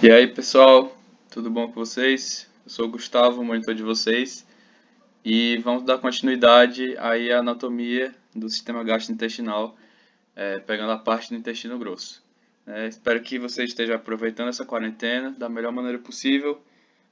E aí, pessoal, tudo bom com vocês? Eu sou o Gustavo, monitor de vocês, e vamos dar continuidade aí à anatomia do sistema gastrointestinal, pegando a parte do intestino grosso. Espero que vocês estejam aproveitando essa quarentena da melhor maneira possível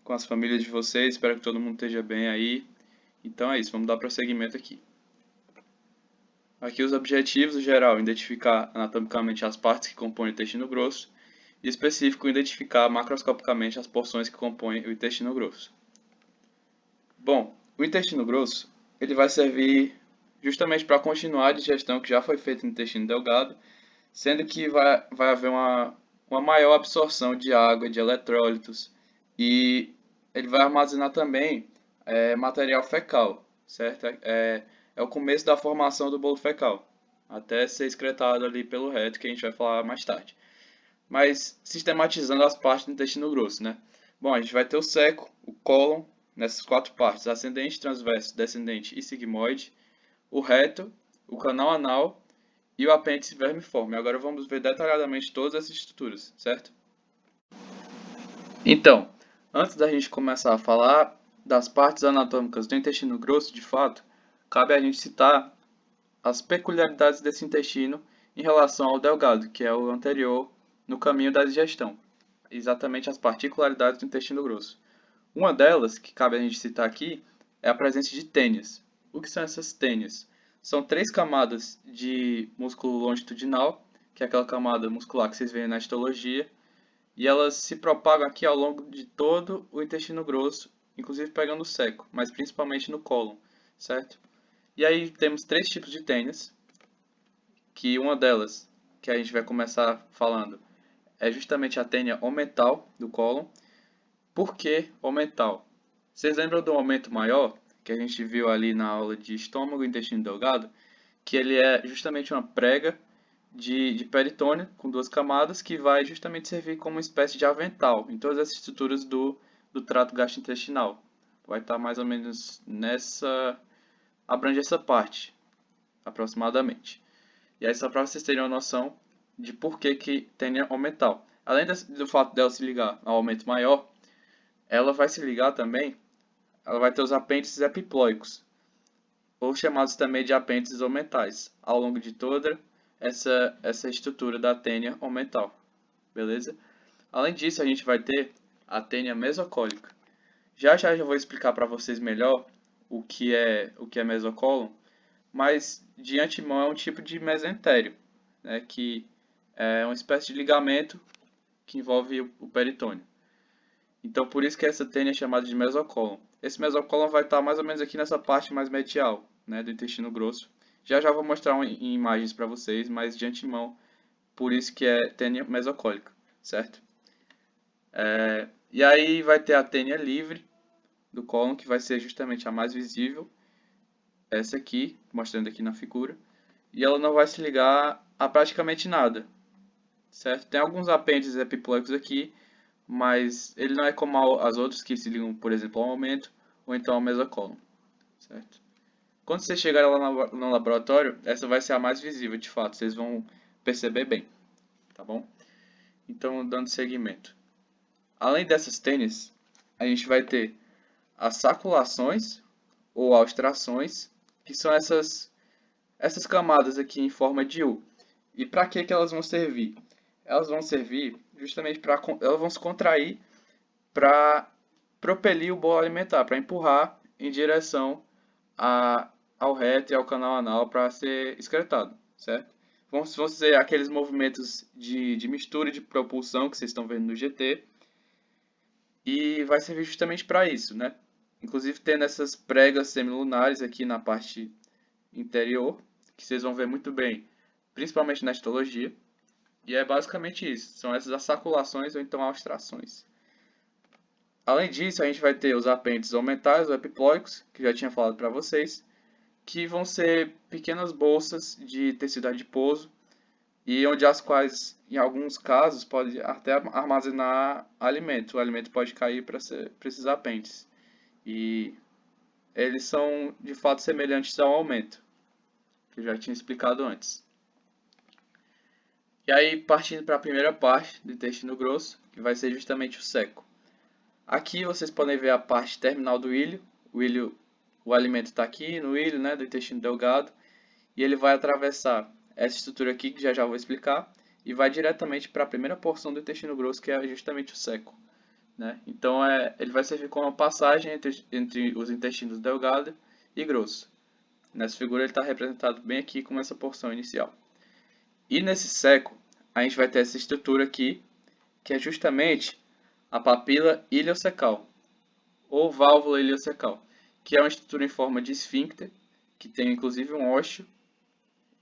com as famílias de vocês. Espero que todo mundo esteja bem aí. Então é isso, vamos dar prosseguimento aqui. Aqui os objetivos, no geral, identificar anatomicamente as partes que compõem o intestino grosso, e específico, identificar macroscopicamente as porções que compõem o intestino grosso. Bom, o intestino grosso ele vai servir justamente para continuar a digestão que já foi feita no intestino delgado, sendo que vai haver uma maior absorção de água, de eletrólitos, e ele vai armazenar também material fecal, certo? É o começo da formação do bolo fecal, até ser excretado ali pelo reto, que a gente vai falar mais tarde. Mas sistematizando as partes do intestino grosso, né? Bom, a gente vai ter o seco, o cólon, nessas quatro partes: ascendente, transverso, descendente e sigmoide, o reto, o canal anal e o apêndice vermiforme. Agora vamos ver detalhadamente todas essas estruturas, certo? Então, antes da gente começar a falar das partes anatômicas do intestino grosso, de fato, cabe a gente citar as peculiaridades desse intestino em relação ao delgado, que é o anterior no caminho da digestão. Exatamente as particularidades do intestino grosso. Uma delas, que cabe a gente citar aqui, é a presença de tênias. O que são essas tênias? São três camadas de músculo longitudinal, que é aquela camada muscular que vocês veem na histologia, e elas se propagam aqui ao longo de todo o intestino grosso, inclusive pegando o seco, mas principalmente no cólon, certo? E aí temos três tipos de tênias, que uma delas, que a gente vai começar falando, é justamente a tênia omental do cólon. Por que omental? Vocês lembram do aumento maior, que a gente viu ali na aula de estômago e intestino delgado? Que ele é justamente uma prega de peritônio com duas camadas que vai justamente servir como uma espécie de avental em todas as estruturas do trato gastrointestinal. Vai estar mais ou menos nessa, abrange essa parte, aproximadamente. E aí só para vocês terem uma noção de por que tem aumental. Além do fato dela se ligar ao aumento maior, ela vai se ligar também, ela vai ter os apêndices epiploicos, ou chamados também de apêndices omentais, ao longo de toda essa estrutura da tênia omental, beleza? Além disso, a gente vai ter a tênia mesocólica. Já vou explicar para vocês melhor o que é mesocólon, mas de antemão é um tipo de mesentério, né, que é uma espécie de ligamento que envolve o peritônio. Então, por isso que essa tênia é chamada de mesocólon. Esse mesocólon vai estar mais ou menos aqui nessa parte mais medial, né, do intestino grosso. Já vou mostrar em imagens para vocês, mas de antemão, por isso que é tênia mesocólica, certo? E aí vai ter a tênia livre do cólon, que vai ser justamente a mais visível, essa aqui, mostrando aqui na figura. E ela não vai se ligar a praticamente nada, certo? Tem alguns apêndices epiploicos aqui, mas ele não é como as outras que se ligam, por exemplo, ao aumento ou então ao mesocólon, certo? Quando você chegar lá no laboratório, essa vai ser a mais visível, de fato, vocês vão perceber bem, tá bom? Então, dando seguimento. Além dessas tênis, a gente vai ter as saculações ou austrações, que são essas camadas aqui em forma de U. E para que elas vão servir? Elas vão servir justamente para elas vão se contrair para propelir o bolo alimentar, para empurrar em direção ao reto e ao canal anal para ser excretado, certo? Vão ser aqueles movimentos de mistura e de propulsão que vocês estão vendo no GT e vai servir justamente para isso, né? Inclusive tendo essas pregas semilunares aqui na parte interior, que vocês vão ver muito bem, principalmente na histologia. E é basicamente isso, são essas assaculações ou então austrações. Além disso, a gente vai ter os apêndices omentais ou epiploicos, que já tinha falado para vocês, que vão ser pequenas bolsas de tecido adiposo e onde as quais, em alguns casos, pode até armazenar alimento. O alimento pode cair para esses apêndices. E eles são, de fato, semelhantes ao aumento, que eu já tinha explicado antes. E aí, partindo para a primeira parte do intestino grosso, que vai ser justamente o seco. Aqui vocês podem ver a parte terminal do ilho. O alimento está aqui no ilho, né, do intestino delgado, e ele vai atravessar essa estrutura aqui, que já já vou explicar, e vai diretamente para a primeira porção do intestino grosso, que é justamente o seco. Né? Então, ele vai servir como uma passagem entre os intestinos delgado e grosso. Nessa figura ele está representado bem aqui como essa porção inicial. E nesse seco, a gente vai ter essa estrutura aqui, que é justamente a papila iliocecal, ou válvula iliocecal, que é uma estrutura em forma de esfíncter, que tem inclusive um ósseo,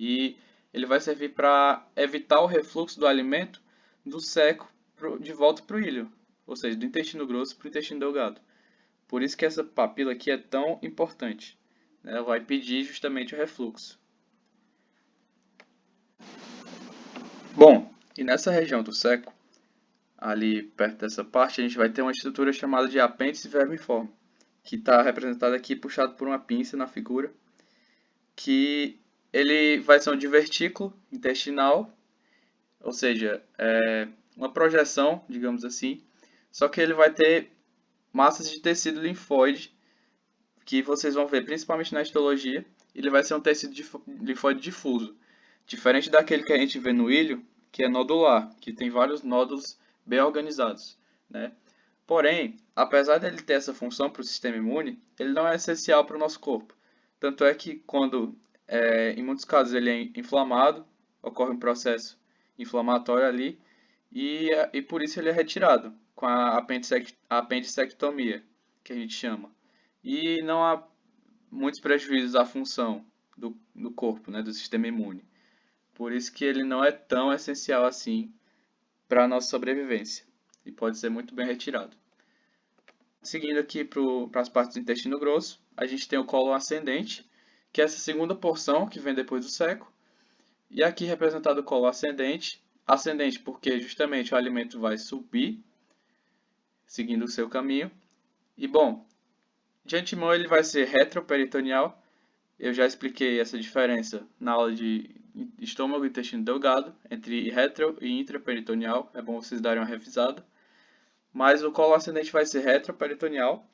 e ele vai servir para evitar o refluxo do alimento do seco de volta para o ilho, ou seja, do intestino grosso para o intestino delgado. Por isso que essa papila aqui é tão importante, né? Ela vai pedir justamente o refluxo. Bom, e nessa região do seco, ali perto dessa parte, a gente vai ter uma estrutura chamada de apêndice vermiforme, que está representada aqui puxado por uma pinça na figura, que ele vai ser um divertículo intestinal, ou seja, uma projeção, digamos assim, só que ele vai ter massas de tecido linfóide, que vocês vão ver principalmente na histologia. Ele vai ser um tecido linfóide difuso, diferente daquele que a gente vê no ilho, que é nodular, que tem vários nódulos bem organizados, né? Porém, apesar dele ter essa função para o sistema imune, ele não é essencial para o nosso corpo. Tanto é que quando, em muitos casos, ele é inflamado, ocorre um processo inflamatório ali, e por isso ele é retirado com a apendicectomia, que a gente chama. E não há muitos prejuízos à função do corpo, né, do sistema imune. Por isso que ele não é tão essencial assim para a nossa sobrevivência e pode ser muito bem retirado. Seguindo aqui para as partes do intestino grosso, a gente tem o cólon ascendente, que é essa segunda porção que vem depois do seco. E aqui representado o cólon ascendente, ascendente porque justamente o alimento vai subir, seguindo o seu caminho. E bom, de antemão ele vai ser retroperitoneal. Eu já expliquei essa diferença na aula de estômago e intestino delgado, entre retro e intraperitoneal. É bom vocês darem uma revisada. Mas o colo ascendente vai ser retroperitoneal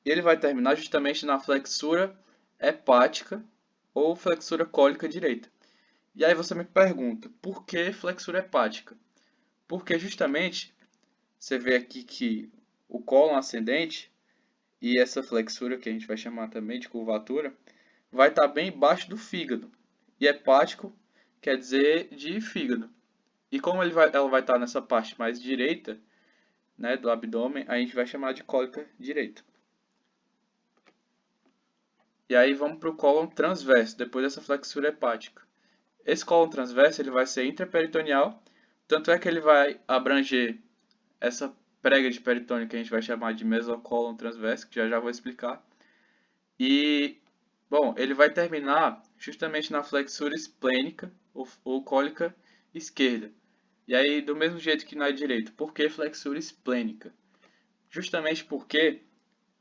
e ele vai terminar justamente na flexura hepática ou flexura cólica direita. E aí você me pergunta, por que flexura hepática? Porque justamente você vê aqui que o cólon ascendente e essa flexura, que a gente vai chamar também de curvatura, vai estar bem embaixo do fígado. E hepático quer dizer de fígado. E como ela vai estar nessa parte mais direita, né, do abdômen, a gente vai chamar de cólica direita. E aí vamos para o cólon transverso, depois dessa flexura hepática. Esse cólon transverso ele vai ser intraperitoneal, tanto é que ele vai abranger essa prega de peritônio que a gente vai chamar de mesocólon transverso, que já já vou explicar. E, bom, ele vai terminar justamente na flexura esplênica ou cólica esquerda. E aí, do mesmo jeito que na direita, por que flexura esplênica? Justamente porque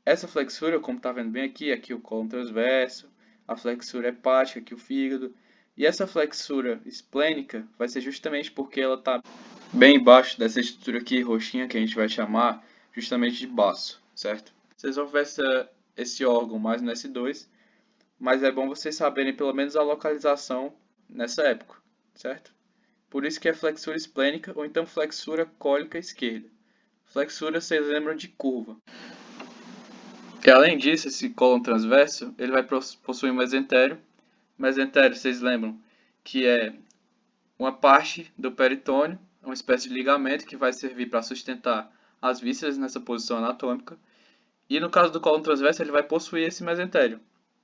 essa flexura, como está vendo bem aqui o cólon transverso, a flexura hepática, aqui o fígado, e essa flexura esplênica vai ser justamente porque ela está bem embaixo dessa estrutura aqui roxinha que a gente vai chamar justamente de baço, certo? Vocês vão ver esse órgão mais no S2, mas é bom vocês saberem pelo menos a localização nessa época, certo? Por isso que é flexura esplênica ou então flexura cólica esquerda. Flexura, vocês lembram de curva. E além disso, esse cólon transverso, ele vai possuir um mesentério. Mesentério, vocês lembram que é uma parte do peritônio, uma espécie de ligamento que vai servir para sustentar as vísceras nessa posição anatômica. E no caso do cólon transverso, ele vai possuir esse mesentério.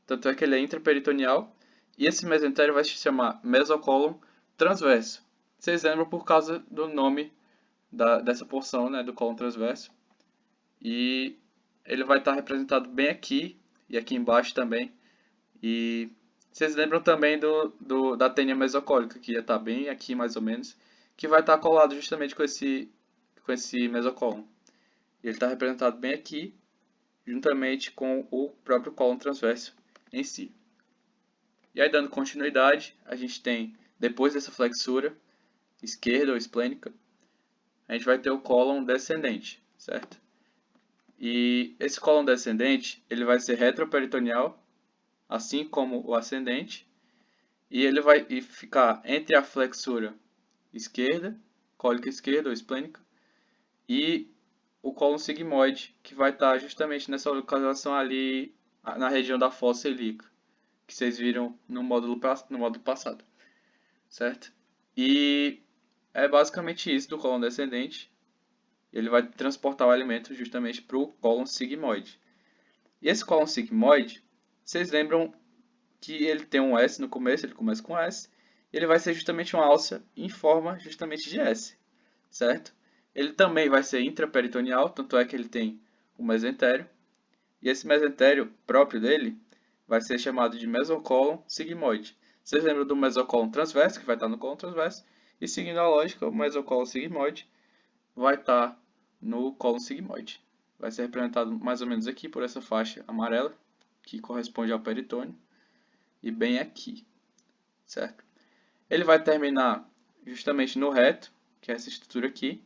Tanto é que ele é intraperitoneal. E esse mesentério vai se chamar mesocólon transverso. Vocês lembram por causa do nome dessa porção, né, do cólon transverso. E ele vai estar representado bem aqui e aqui embaixo também. E vocês lembram também da tênia mesocólica, que ia estar bem aqui mais ou menos, que vai estar colado justamente com esse mesocólon. Ele está representado bem aqui, juntamente com o próprio cólon transverso em si. E aí, dando continuidade, a gente tem, depois dessa flexura, esquerda ou esplênica, a gente vai ter o cólon descendente, certo? E esse cólon descendente, ele vai ser retroperitoneal, assim como o ascendente, e ele vai ficar entre a flexura esquerda, cólica esquerda ou esplênica, e o cólon sigmoide, que vai estar justamente nessa localização ali na região da fossa ilíaca, que vocês viram no módulo passado, certo? E é basicamente isso do cólon descendente. Ele vai transportar o alimento justamente para o cólon sigmoide. E esse cólon sigmoide, vocês lembram que ele tem um S no começo, ele começa com S, e ele vai ser justamente uma alça em forma justamente de S, certo? Ele também vai ser intraperitoneal, tanto é que ele tem o mesentério, e esse mesentério próprio dele vai ser chamado de mesocólon sigmoide. Vocês lembram do mesocólon transverso, que vai estar no cólon transverso, e seguindo a lógica, o mesocólon sigmoide vai estar no cólon sigmoide. Vai ser representado mais ou menos aqui por essa faixa amarela, que corresponde ao peritônio, e bem aqui, certo? Ele vai terminar justamente no reto, que é essa estrutura aqui,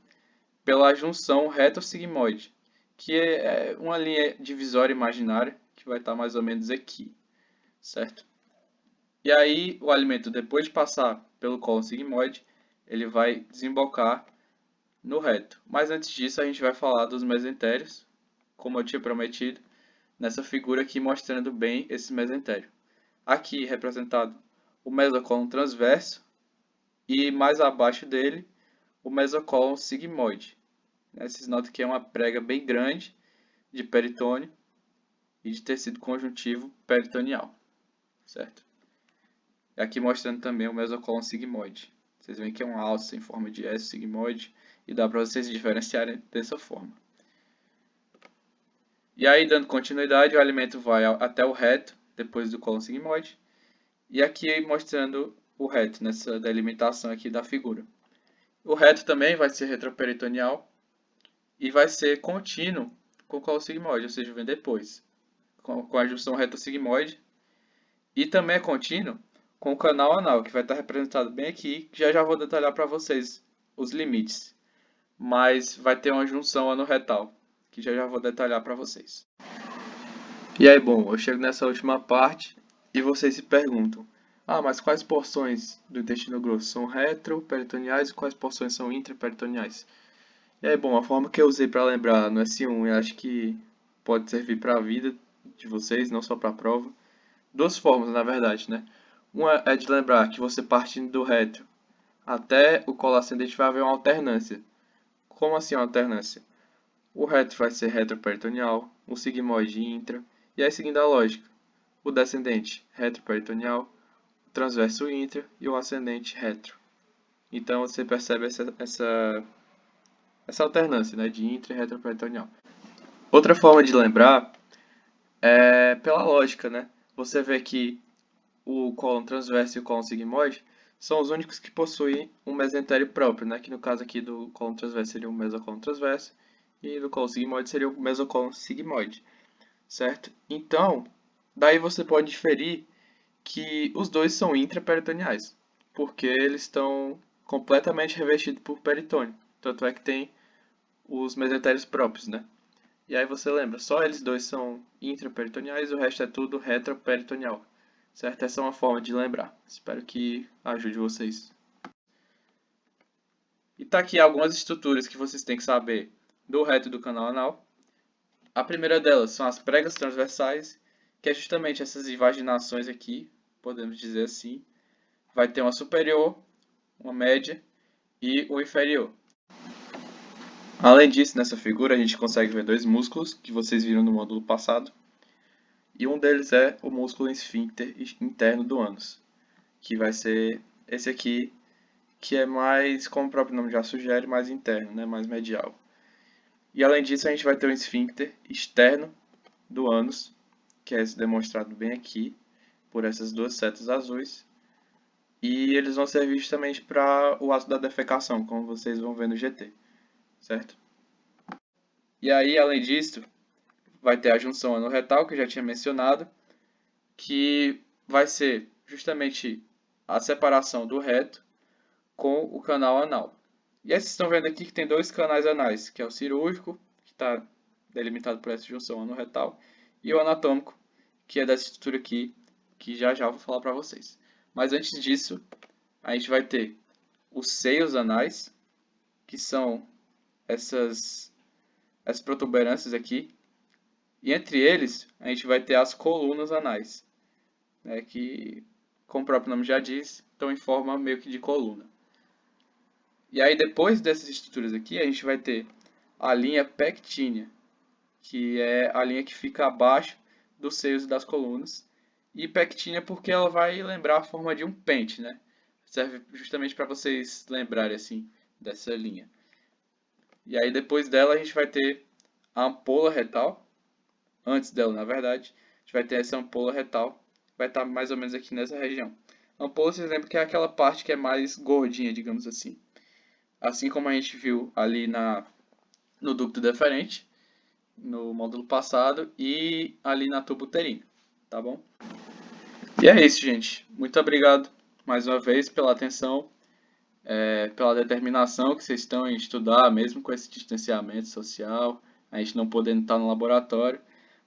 pela junção reto-sigmoide, que é uma linha divisória imaginária, que vai estar mais ou menos aqui, certo? E aí, o alimento, depois de passar pelo cólon sigmoide, ele vai desembocar no reto. Mas antes disso, a gente vai falar dos mesentérios, como eu tinha prometido, nessa figura aqui mostrando bem esse mesentério. Aqui representado o mesocólon transverso e mais abaixo dele o mesocólon sigmoide. Vocês notam que é uma prega bem grande de peritônio e de tecido conjuntivo peritoneal, certo? E aqui mostrando também o mesocólon sigmoide. Vocês veem que é uma alça em forma de S sigmoide e dá para vocês diferenciarem dessa forma. E aí, dando continuidade, o alimento vai até o reto, depois do cólon sigmoide. E aqui mostrando o reto, nessa delimitação aqui da figura. O reto também vai ser retroperitoneal e vai ser contínuo com o cólon sigmoide, ou seja, vem depois, com a junção reto-sigmoide. E também é contínuo com o canal anal, que vai estar representado bem aqui, que já vou detalhar para vocês os limites. Mas vai ter uma junção anorretal, que já vou detalhar para vocês. E aí, bom, eu chego nessa última parte e vocês se perguntam: ah, mas quais porções do intestino grosso são retroperitoneais e quais porções são intraperitoneais? E aí, bom, a forma que eu usei para lembrar no S1 e acho que pode servir para a vida de vocês, não só para a prova. Duas formas, na verdade, né? Uma é de lembrar que você partindo do reto até o colo ascendente vai haver uma alternância. Como assim uma alternância? O reto vai ser retroperitoneal, o sigmoide intra, e aí seguindo a lógica, o descendente retroperitoneal, o transverso intra e o ascendente retro. Então você percebe essa alternância, né, de intra e retroperitoneal. Outra forma de lembrar é pela lógica, né? Você vê que o cólon transverso e o cólon sigmoide são os únicos que possuem um mesentério próprio, né? Que no caso aqui do cólon transverso seria o mesocólon transverso e do cólon sigmoide seria o mesocólon sigmoide, certo? Então, daí você pode inferir que os dois são intraperitoneais, porque eles estão completamente revestidos por peritônio. Tanto é que tem os mesentérios próprios, né? E aí você lembra, só eles dois são intraperitoneais, o resto é tudo retroperitoneal. Certo? Essa é uma forma de lembrar. Espero que ajude vocês. E tá aqui algumas estruturas que vocês têm que saber do reto do canal anal. A primeira delas são as pregas transversais, que é justamente essas invaginações aqui, podemos dizer assim. Vai ter uma superior, uma média e uma inferior. Além disso, nessa figura a gente consegue ver dois músculos que vocês viram no módulo passado. E um deles é o músculo esfíncter interno do ânus, que vai ser esse aqui, que é mais, como o próprio nome já sugere, mais interno, né? Mais medial. E além disso, a gente vai ter um esfíncter externo do ânus, que é demonstrado bem aqui, por essas duas setas azuis. E eles vão servir justamente para o ato da defecação, como vocês vão ver no GT, certo? E aí, além disso, vai ter a junção anorretal, que eu já tinha mencionado, que vai ser justamente a separação do reto com o canal anal. E aí vocês estão vendo aqui que tem dois canais anais, que é o cirúrgico, que está delimitado por essa junção ano-retal, e o anatômico, que é dessa estrutura aqui, que já já eu vou falar para vocês. Mas antes disso, a gente vai ter os seios anais, que são essas protuberâncias aqui, e entre eles a gente vai ter as colunas anais, né, que, como o próprio nome já diz, estão em forma meio que de coluna. E aí depois dessas estruturas aqui, a gente vai ter a linha pectínea, que é a linha que fica abaixo dos seios e das colunas. E pectínea porque ela vai lembrar a forma de um pente, né? Serve justamente para vocês lembrarem assim dessa linha. E aí depois dela a gente vai ter a ampola retal. Antes dela, na verdade, a gente vai ter essa ampola retal. Vai estar mais ou menos aqui nessa região. A ampola, vocês lembram que é aquela parte que é mais gordinha, digamos assim. Assim como a gente viu ali no ducto deferente, no módulo passado, e ali na tuba uterina, tá bom? E é isso, gente. Muito obrigado mais uma vez pela atenção, pela determinação que vocês estão em estudar, mesmo com esse distanciamento social, a gente não podendo estar no laboratório.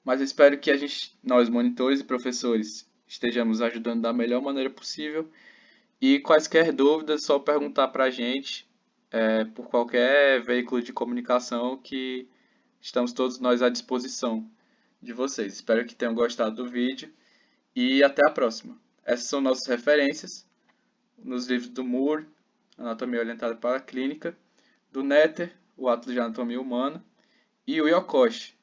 Mas eu espero que nós monitores e professores, estejamos ajudando da melhor maneira possível. E quaisquer dúvidas, só perguntar para a gente por qualquer veículo de comunicação que estamos todos nós à disposição de vocês. Espero que tenham gostado do vídeo e até a próxima. Essas são nossas referências nos livros do Moore, Anatomia Orientada para a Clínica, do Netter, o Atlas de Anatomia Humana, e o Yokoshi,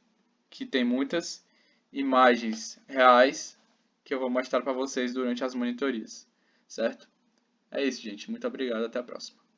que tem muitas imagens reais que eu vou mostrar para vocês durante as monitorias, certo? É isso, gente. Muito obrigado. Até a próxima.